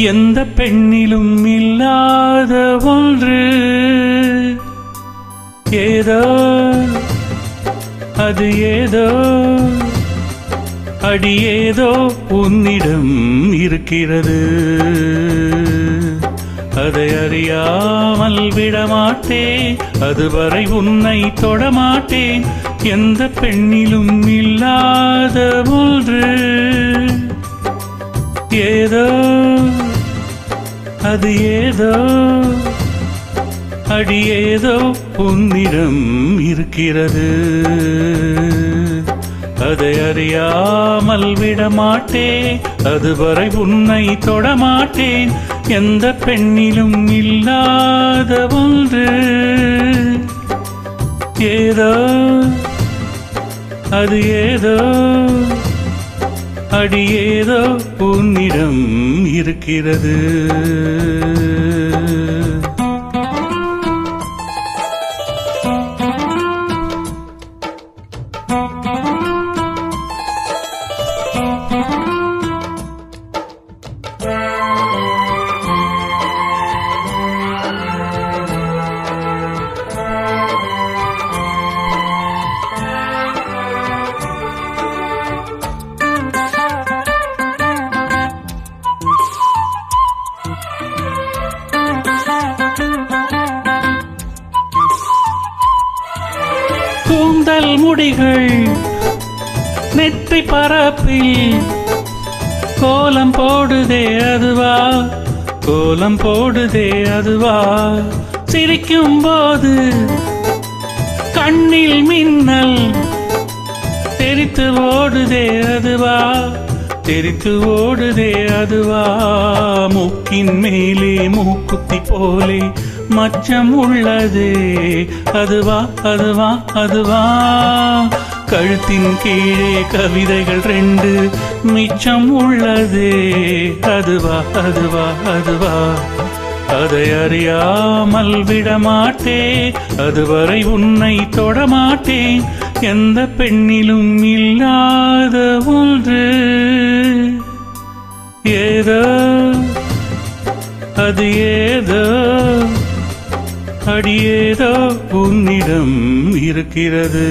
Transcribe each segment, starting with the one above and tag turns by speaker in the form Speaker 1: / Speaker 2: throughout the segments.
Speaker 1: எந்த பெண்ணிலும் இல்லாத ஒன்று. ஏதோ அது ஏதோ அடி ஏதோ உன்னிடம் இருக்கிறது. அதை அறியாமல் விடமாட்டேன், அதுவரை உன்னை தொடமாட்டேன். எந்த பெண்ணிலும் இல்லாத ஒன்று. ஏதோ அது ஏதோ அடி ஏதோ உன்னிடம் இருக்கிறது. அதை அறியாமல் விடமாட்டேன், அதுவரை உன்னை தொடமாட்டேன். எந்த பெண்ணிலும் இல்லாத ஒன்று. ஏதோ அது ஏதோ அடி ஏதோ உன்னிடம் இருக்கிறது. கூந்தல் முடிகள் நெற்றி பரப்பில் கோலம் போடுதே அதுவா, கோலம் போடுதே அதுவா. சிரிக்கும் போது கண்ணில் மின்னல் தெரித்து ஓடுதே அதுவா, தெரித்து ஓடுதே அதுவா. மூக்கின் மேலே மூக்குத்தி போலே மச்சம் உள்ளதே அதுவா, அதுவா, அதுவா. கழுத்தின் கீழே கவிதைகள் 2 மிச்சம் உள்ளதே அதுவா, அதுவா, அதுவா. அதை அறியாமல் விடமாட்டேன், அதுவரை உன்னை தொடமாட்டேன். எந்த பெண்ணிலும் இல்லாத ஒன்று. ஏதோ அது ஏதோ அடி ஏதோ உன்னிடம் இருக்கிறது.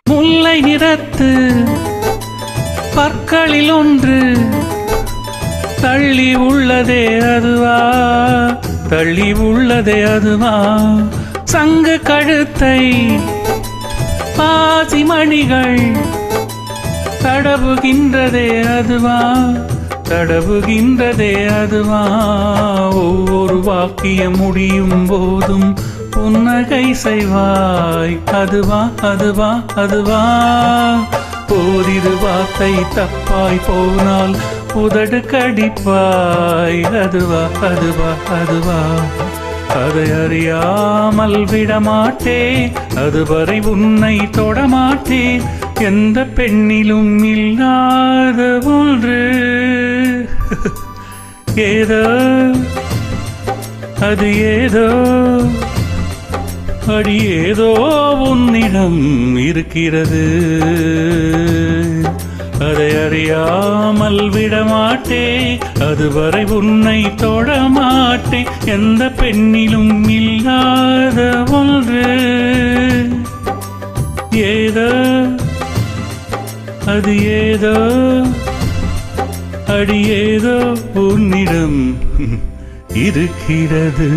Speaker 1: முல்லை நிறத்து பற்களில் ஒன்று தள்ளி உள்ளதே அதுவா, தள்ளி உள்ளதே அதுவா. சங்கு கழுத்தை பாசி மணிகள் தடவுகின்றதே அதுவா, தடவுகின்றதே அதுவா. ஒவ்வொரு வாக்கியம் முடியும் போதும் புன்னகை செய்வாய் அதுவா, அதுவா, அதுவா. ஓரிரு வார்த்தை தப்பாய் போனால் உதடு கடிப்பாய் அதுவா, அதுவா, அதுவா. அதை அறியாமல் விடமாட்டேன், அதுவரை உன்னை தொடமாட்டேன். எந்த பெண்ணிலும் இல்லாத ஒன்று. ஏதோ அது ஏதோ அடி ஏதோ உன்னிடம் இருக்கிறது. அதை அறியாமல் விடமாட்டேன், அதுவரை உன்னை தொடமாட்டேன். எந்த பெண்ணிலும் இல்லாத ஒன்று. ஏதோ அது ஏதோ அடி ஏதோ உன்னிடம் இருக்கிறது.